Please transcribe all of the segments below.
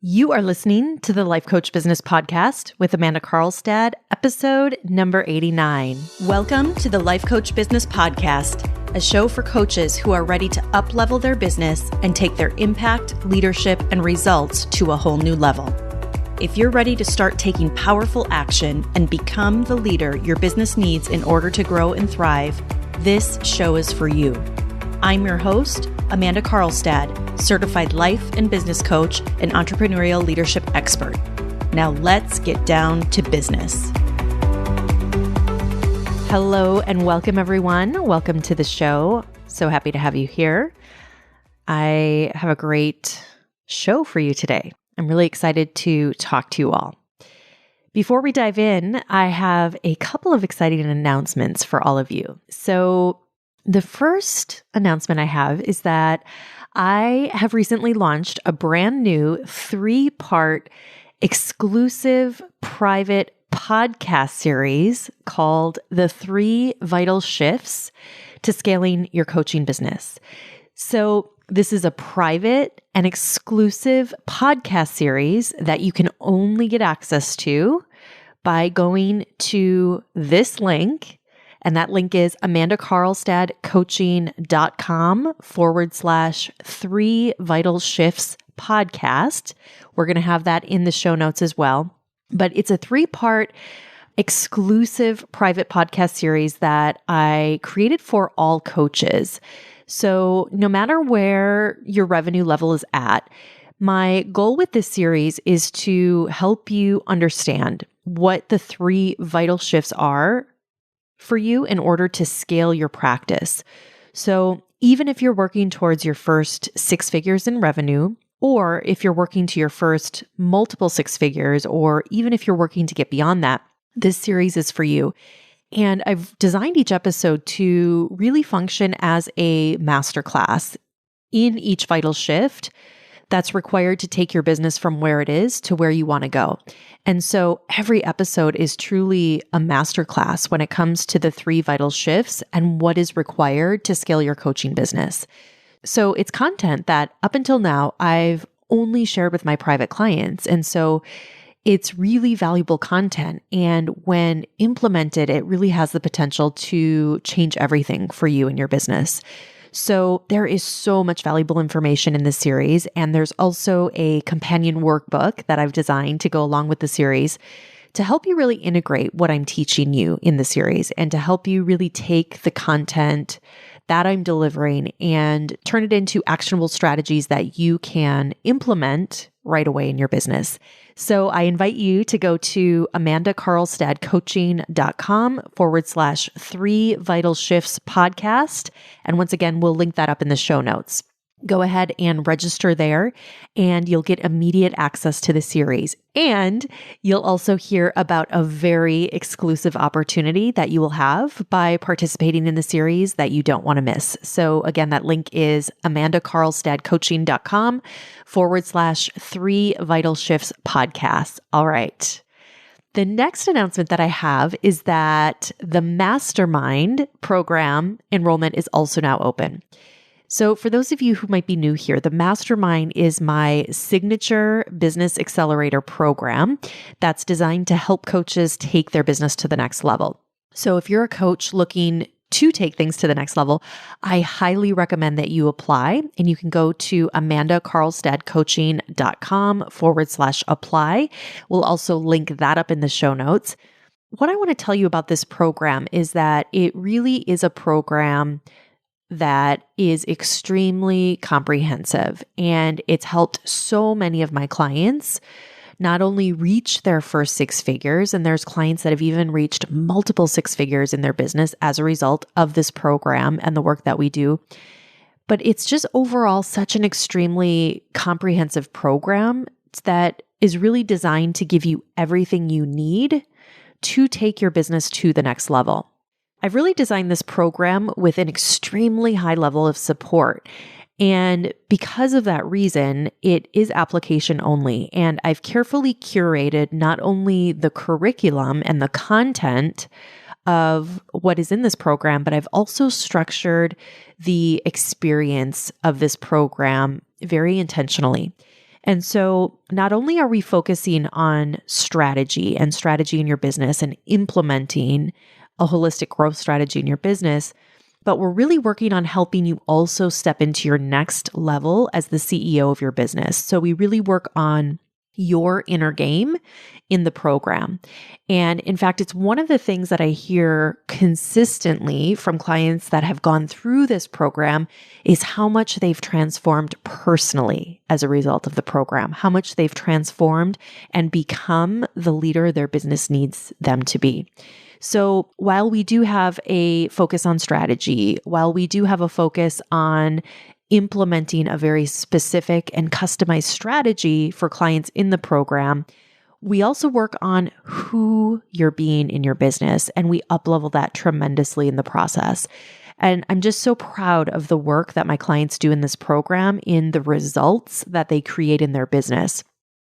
You are listening to the Life Coach Business Podcast with Amanda Carlstad, episode number 89. Welcome to the Life Coach Business Podcast, a show for coaches who are ready to up-level their business and take their impact, leadership, and results to a whole new level. If you're ready to start taking powerful action and become the leader your business needs in order to grow and thrive, this show is for you. I'm your host, Amanda Carlstad, certified life and business coach and entrepreneurial leadership expert. Now let's get down to business. Hello and welcome everyone. Welcome to the show. So happy to have you here. I have a great show for you today. I'm really excited to talk to you all. Before we dive in, I have a couple of exciting announcements for all of you. So the first announcement I have is that I have recently launched a brand new 3-part exclusive private podcast series called The 3 Vital Shifts to Scaling Your Coaching Business. So this is a private and exclusive podcast series that you can only get access to by going to this link. And that link is amandacarlstadcoaching.com/3 Vital Shifts podcast. We're going to have that in the show notes as well. But it's a 3-part exclusive private podcast series that I created for all coaches. So no matter where your revenue level is at, my goal with this series is to help you understand what the 3 vital shifts are for you in order to scale your practice. So even if you're working towards your first 6 figures in revenue, or if you're working to your first multiple 6 figures, or even if you're working to get beyond that, this series is for you. And I've designed each episode to really function as a masterclass in each vital shift that's required to take your business from where it is to where you want to go. And so every episode is truly a masterclass when it comes to the 3 vital shifts and what is required to scale your coaching business. So it's content that up until now, I've only shared with my private clients. And so it's really valuable content. And when implemented, it really has the potential to change everything for you and your business. So there is so much valuable information in this series. And there's also a companion workbook that I've designed to go along with the series to help you really integrate what I'm teaching you in the series and to help you really take the content that I'm delivering and turn it into actionable strategies that you can implement right away in your business. So I invite you to go to amandacarlstadcoaching.com/3 Vital Shifts podcast. And once again, we'll link that up in the show notes. Go ahead and register there and you'll get immediate access to the series. And you'll also hear about a very exclusive opportunity that you will have by participating in the series that you don't want to miss. So again, that link is amandacarlstadcoaching.com/3 Vital Shifts podcast. All right. The next announcement that I have is that the Mastermind program enrollment is also now open. So for those of you who might be new here, the Mastermind is my signature business accelerator program that's designed to help coaches take their business to the next level. So if you're a coach looking to take things to the next level, I highly recommend that you apply, and you can go to amandacarlstadcoaching.com/apply. We'll also link that up in the show notes. What I want to tell you about this program is that it really is a program that is extremely comprehensive, and it's helped so many of my clients not only reach their first 6 figures, and there's clients that have even reached multiple 6 figures in their business as a result of this program and the work that we do, but it's just overall such an extremely comprehensive program that is really designed to give you everything you need to take your business to the next level. I've really designed this program with an extremely high level of support. And because of that reason, it is application only. And I've carefully curated not only the curriculum and the content of what is in this program, but I've also structured the experience of this program very intentionally. And so not only are we focusing on strategy and strategy in your business and implementing a holistic growth strategy in your business, but we're really working on helping you also step into your next level as the CEO of your business. So we really work on your inner game in the program. And in fact, it's one of the things that I hear consistently from clients that have gone through this program is how much they've transformed personally as a result of the program, how much they've transformed and become the leader their business needs them to be. So while we do have a focus on strategy, while we do have a focus on implementing a very specific and customized strategy for clients in the program, we also work on who you're being in your business, and we up-level that tremendously in the process. And I'm just so proud of the work that my clients do in this program, in the results that they create in their business.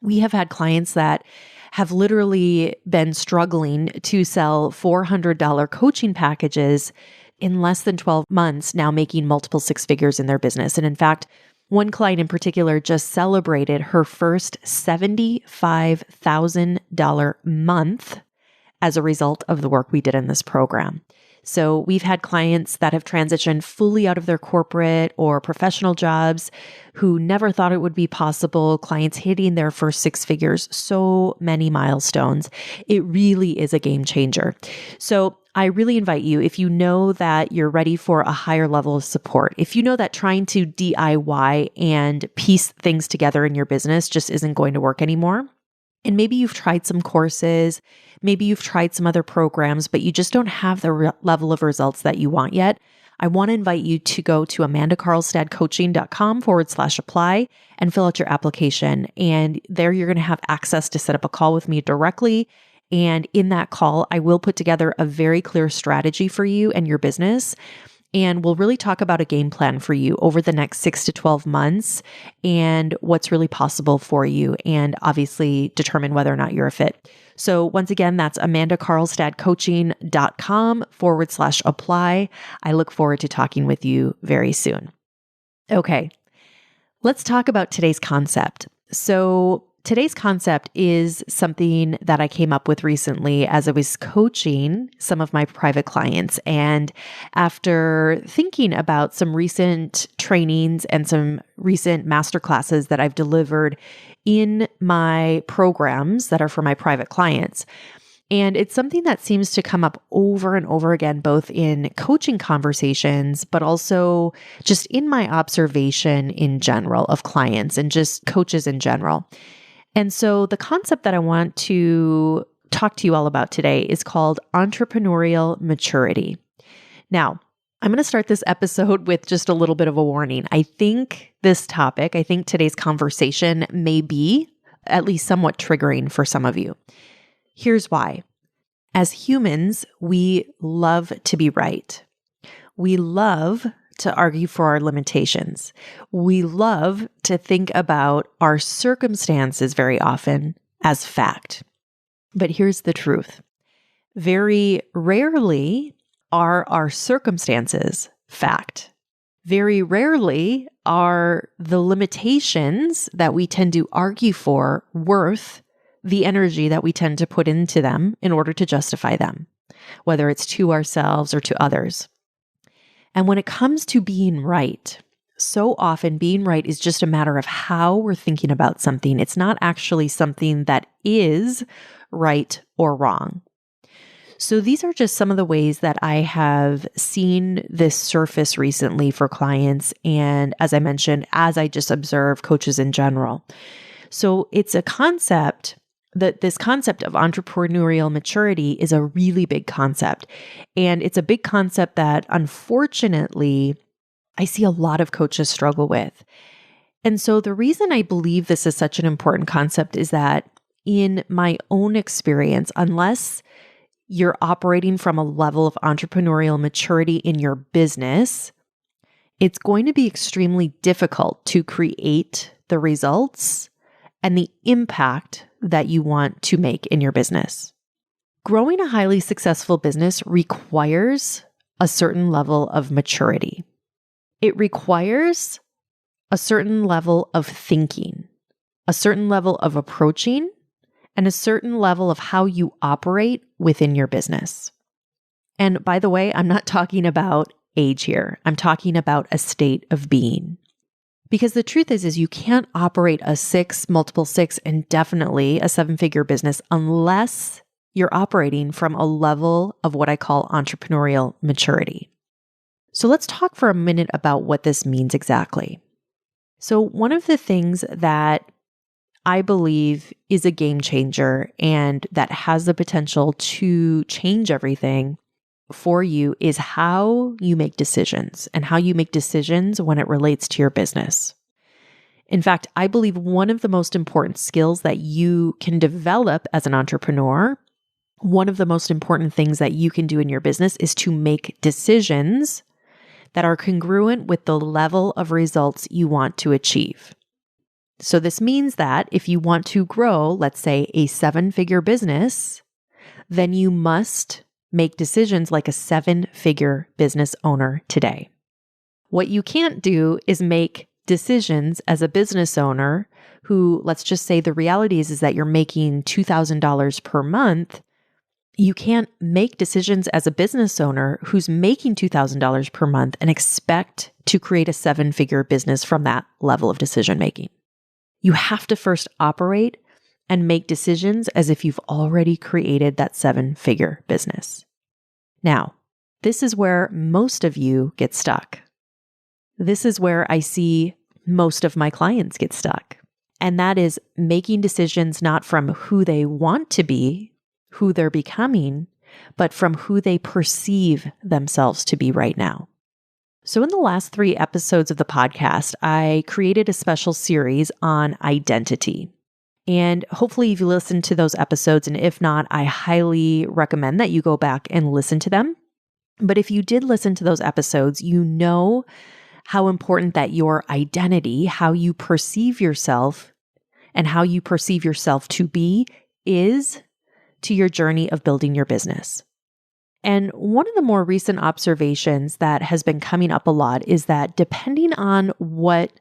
We have had clients that have literally been struggling to sell $400 coaching packages in less than 12 months, now making multiple six figures in their business. And in fact, one client in particular just celebrated her first $75,000 month as a result of the work we did in this program. So we've had clients that have transitioned fully out of their corporate or professional jobs who never thought it would be possible, clients hitting their first six figures, so many milestones. It really is a game changer. So I really invite you, if you know that you're ready for a higher level of support, if you know that trying to DIY and piece things together in your business just isn't going to work anymore, and maybe you've tried some courses, maybe you've tried some other programs, but you just don't have the level of results that you want yet, I want to invite you to go to amandacarlstadcoaching.com/apply and fill out your application. And there you're going to have access to set up a call with me directly. And in that call, I will put together a very clear strategy for you and your business. And we'll really talk about a game plan for you over the next 6 to 12 months and what's really possible for you, and obviously determine whether or not you're a fit. So once again, that's amandacarlstadcoaching.com/apply. I look forward to talking with you very soon. Okay, let's talk about today's concept. So today's concept is something that I came up with recently as I was coaching some of my private clients. And after thinking about some recent trainings and some recent masterclasses that I've delivered in my programs that are for my private clients, and it's something that seems to come up over and over again, both in coaching conversations, but also just in my observation in general of clients and just coaches in general. And so the concept that I want to talk to you all about today is called Entrepreneurial Maturity. Now, I'm going to start this episode with just a little bit of a warning. I think today's conversation may be at least somewhat triggering for some of you. Here's why. As humans, we love to be right. We love to argue for our limitations. We love to think about our circumstances very often as fact. But here's the truth. Very rarely are our circumstances fact. Very rarely are the limitations that we tend to argue for worth the energy that we tend to put into them in order to justify them, whether it's to ourselves or to others. And when it comes to being right, so often being right is just a matter of how we're thinking about something. It's not actually something that is right or wrong. So these are just some of the ways that I have seen this surface recently for clients. And as I mentioned, as I just observe coaches in general. So it's a concept that this concept of entrepreneurial maturity is a really big concept. And it's a big concept that unfortunately, I see a lot of coaches struggle with. And so the reason I believe this is such an important concept is that in my own experience, unless you're operating from a level of entrepreneurial maturity in your business, it's going to be extremely difficult to create the results and the impact that you want to make in your business. Growing a highly successful business requires a certain level of maturity. It requires a certain level of thinking. a certain level of approaching, and a certain level of how you operate within your business. And by the way, I'm not talking about age here. I'm talking about a state of being. Because the truth is you can't operate a 6, multiple 6, and definitely a 7-figure business unless you're operating from a level of what I call entrepreneurial maturity. So let's talk for a minute about what this means exactly. So one of the things that I believe is a game changer and that has the potential to change everything for you is how you make decisions and how you make decisions when it relates to your business. In fact, I believe one of the most important skills that you can develop as an entrepreneur, one of the most important things that you can do in your business is to make decisions that are congruent with the level of results you want to achieve. So this means that if you want to grow, let's say a 7-figure business, then you must make decisions like a 7-figure business owner today. What you can't do is make decisions as a business owner who, let's just say the reality is that you're making $2,000 per month. You can't make decisions as a business owner who's making $2,000 per month and expect to create a 7-figure business from that level of decision making. You have to first operate and make decisions as if you've already created that 7-figure business. Now, this is where most of you get stuck. This is where I see most of my clients get stuck. And that is making decisions not from who they want to be, who they're becoming, but from who they perceive themselves to be right now. So in the last 3 episodes of the podcast, I created a special series on identity. And hopefully you've listened to those episodes. And if not, I highly recommend that you go back and listen to them. But if you did listen to those episodes, you know how important that your identity, how you perceive yourself and how you perceive yourself to be is to your journey of building your business. And one of the more recent observations that has been coming up a lot is that depending on what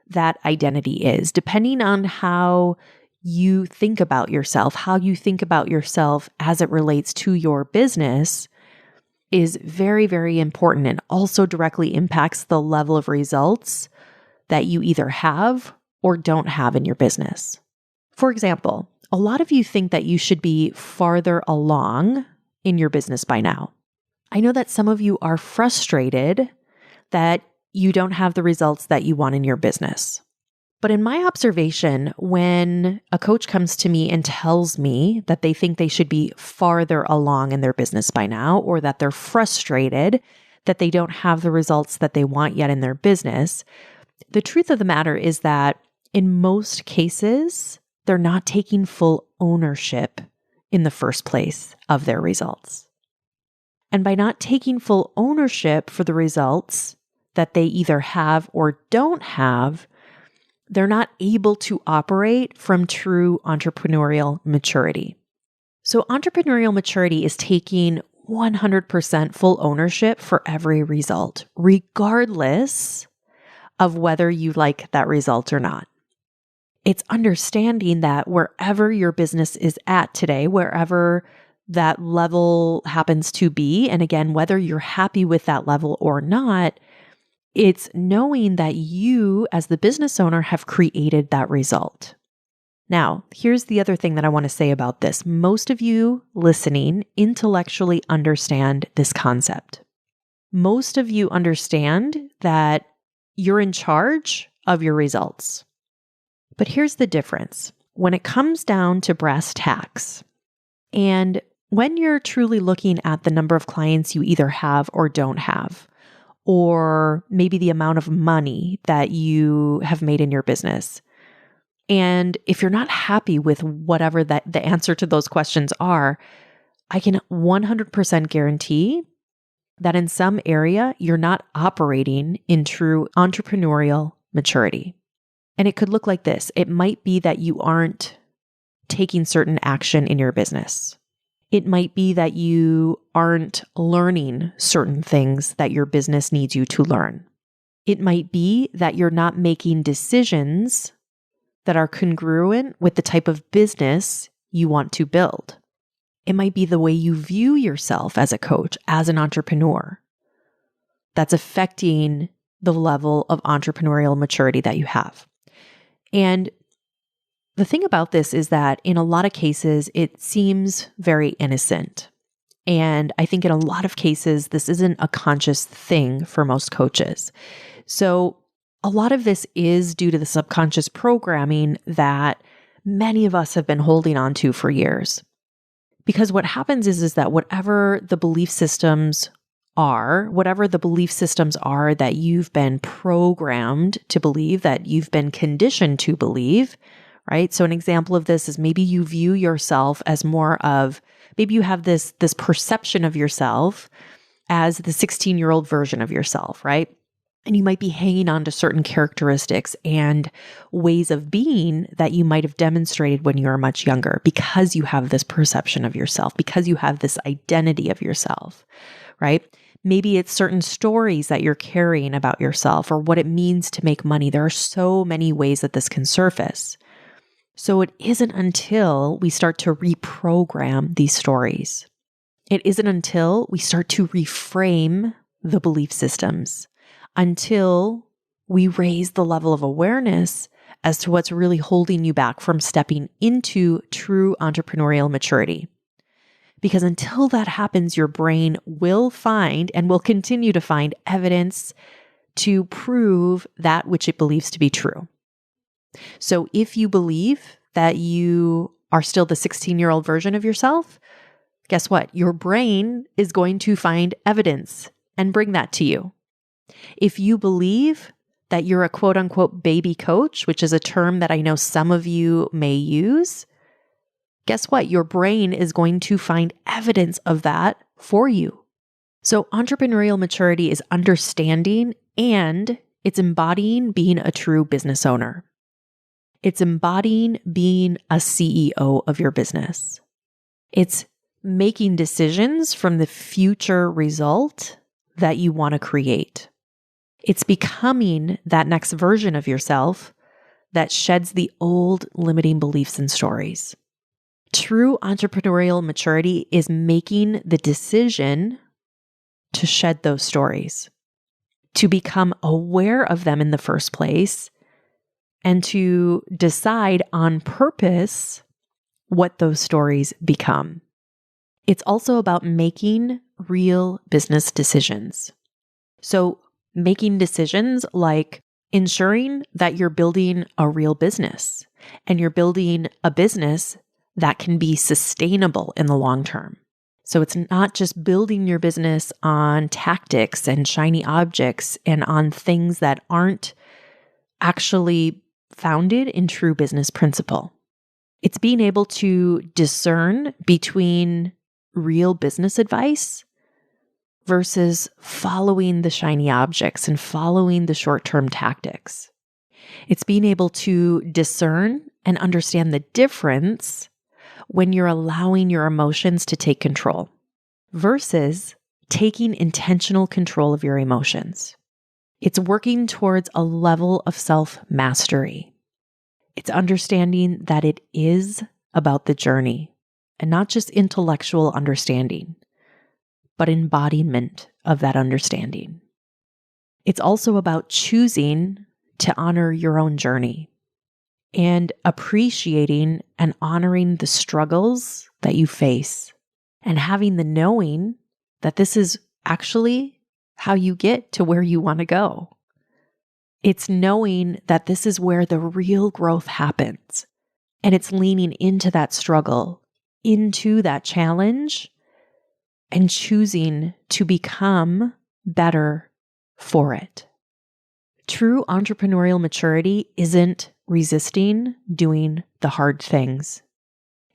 that identity is, depending on how you think about yourself, how you think about yourself as it relates to your business is very, very important and also directly impacts the level of results that you either have or don't have in your business. For example, a lot of you think that you should be farther along in your business by now. I know that some of you are frustrated that you don't have the results that you want in your business. But in my observation, when a coach comes to me and tells me that they think they should be farther along in their business by now, or that they're frustrated that they don't have the results that they want yet in their business, the truth of the matter is that in most cases, they're not taking full ownership in the first place of their results. And by not taking full ownership for the results that they either have or don't have, they're not able to operate from true entrepreneurial maturity. So entrepreneurial maturity is taking 100% full ownership for every result, regardless of whether you like that result or not. It's understanding that wherever your business is at today, wherever that level happens to be, and again, whether you're happy with that level or not, it's knowing that you, as the business owner, have created that result. Now, here's the other thing that I want to say about this. Most of you listening intellectually understand this concept. Most of you understand that you're in charge of your results. But here's the difference. When it comes down to brass tacks, and when you're truly looking at the number of clients you either have or don't have, or maybe the amount of money that you have made in your business, and if you're not happy with whatever that the answer to those questions are, I can 100% guarantee that in some area, you're not operating in true entrepreneurial maturity. And it could look like this. It might be that you aren't taking certain action in your business. It might be that you aren't learning certain things that your business needs you to learn. It might be that you're not making decisions that are congruent with the type of business you want to build. It might be the way you view yourself as a coach, as an entrepreneur, that's affecting the level of entrepreneurial maturity that you have. And the thing about this is that in a lot of cases, it seems very innocent. And I think in a lot of cases, this isn't a conscious thing for most coaches. So a lot of this is due to the subconscious programming that many of us have been holding on to for years. Because what happens is that whatever the belief systems are that you've been programmed to believe, that you've been conditioned to believe, right? So an example of this is maybe you view yourself as more of, maybe you have this perception of yourself as the 16-year-old version of yourself, right? And you might be hanging on to certain characteristics and ways of being that you might have demonstrated when you were much younger because you have this perception of yourself, because you have this identity of yourself, right? Maybe it's certain stories that you're carrying about yourself or what it means to make money. There are so many ways that this can surface. So it isn't until we start to reprogram these stories. It isn't until we start to reframe the belief systems, until we raise the level of awareness as to what's really holding you back from stepping into true entrepreneurial maturity. Because until that happens, your brain will find and will continue to find evidence to prove that which it believes to be true. So if you believe that you are still the 16-year-old version of yourself, guess what? Your brain is going to find evidence and bring that to you. If you believe that you're a quote unquote baby coach, which is a term that I know some of you may use, guess what? Your brain is going to find evidence of that for you. So entrepreneurial maturity is understanding and it's embodying being a true business owner. It's embodying being a CEO of your business. It's making decisions from the future result that you want to create. It's becoming that next version of yourself that sheds the old limiting beliefs and stories. True entrepreneurial maturity is making the decision to shed those stories, to become aware of them in the first place, and to decide on purpose what those stories become. It's also about making real business decisions. So making decisions like ensuring that you're building a real business and you're building a business that can be sustainable in the long term. So it's not just building your business on tactics and shiny objects and on things that aren't actually founded in true business principle. It's being able to discern between real business advice versus following the shiny objects and following the short-term tactics. It's being able to discern and understand the difference when you're allowing your emotions to take control versus taking intentional control of your emotions. It's working towards a level of self-mastery. It's understanding that it is about the journey and not just intellectual understanding, but embodiment of that understanding. It's also about choosing to honor your own journey and appreciating and honoring the struggles that you face and having the knowing that this is actually how you get to where you want to go. It's knowing that this is where the real growth happens. And it's leaning into that struggle, into that challenge, and choosing to become better for it. True entrepreneurial maturity isn't resisting doing the hard things.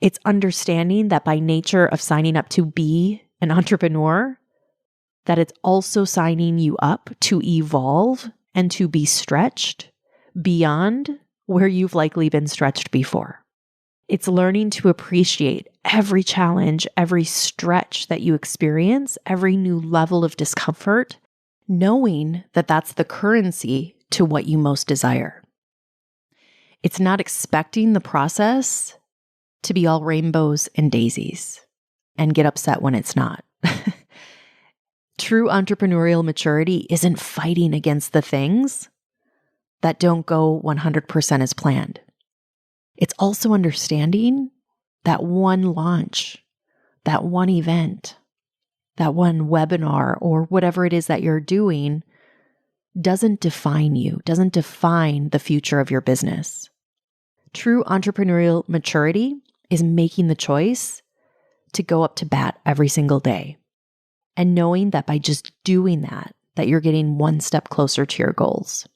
It's understanding that by nature of signing up to be an entrepreneur, that it's also signing you up to evolve and to be stretched beyond where you've likely been stretched before. It's learning to appreciate every challenge, every stretch that you experience, every new level of discomfort, knowing that that's the currency to what you most desire. It's not expecting the process to be all rainbows and daisies and get upset when it's not. True entrepreneurial maturity isn't fighting against the things that don't go 100% as planned. It's also understanding that one launch, that one event, that one webinar, or whatever it is that you're doing doesn't define you, doesn't define the future of your business. True entrepreneurial maturity is making the choice to go up to bat every single day and knowing that by just doing that you're getting one step closer to your goals.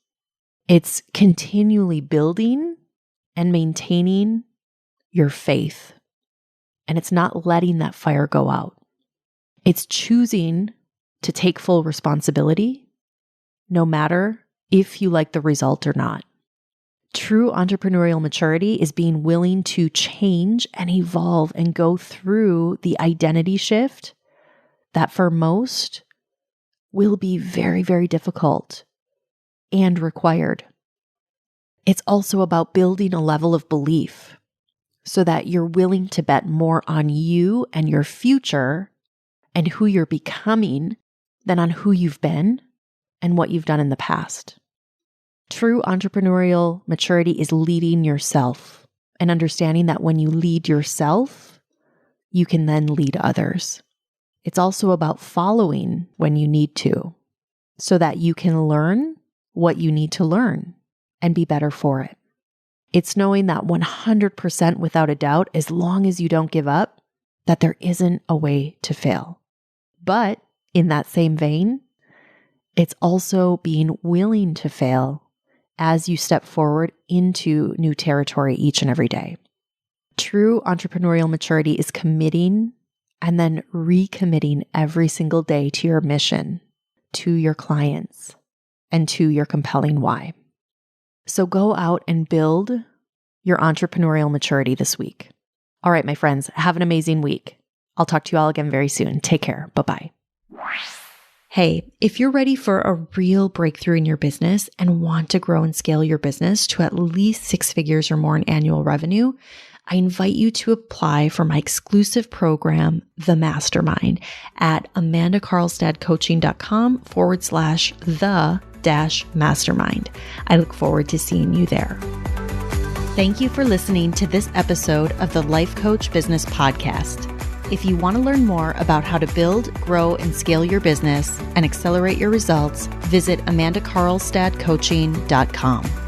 It's continually building and maintaining your faith, and it's not letting that fire go out. It's choosing to take full responsibility, no matter if you like the result or not. True entrepreneurial maturity is being willing to change and evolve and go through the identity shift that for most will be very, very difficult and required. It's also about building a level of belief so that you're willing to bet more on you and your future and who you're becoming than on who you've been and what you've done in the past. True entrepreneurial maturity is leading yourself and understanding that when you lead yourself, you can then lead others. It's also about following when you need to so that you can learn what you need to learn and be better for it. It's knowing that 100% without a doubt, as long as you don't give up, that there isn't a way to fail. But in that same vein, it's also being willing to fail as you step forward into new territory each and every day. True entrepreneurial maturity is committing and then recommitting every single day to your mission, to your clients, and to your compelling why. So go out and build your entrepreneurial maturity this week. All right, my friends, have an amazing week. I'll talk to you all again very soon. Take care. Bye-bye. Hey, if you're ready for a real breakthrough in your business and want to grow and scale your business to at least 6 figures or more in annual revenue, I invite you to apply for my exclusive program, The Mastermind, at amandacarlstad.com/the-mastermind. I look forward to seeing you there. Thank you for listening to this episode of the Life Coach Business Podcast. If you want to learn more about how to build, grow, and scale your business and accelerate your results, visit amandacarlstadcoaching.com.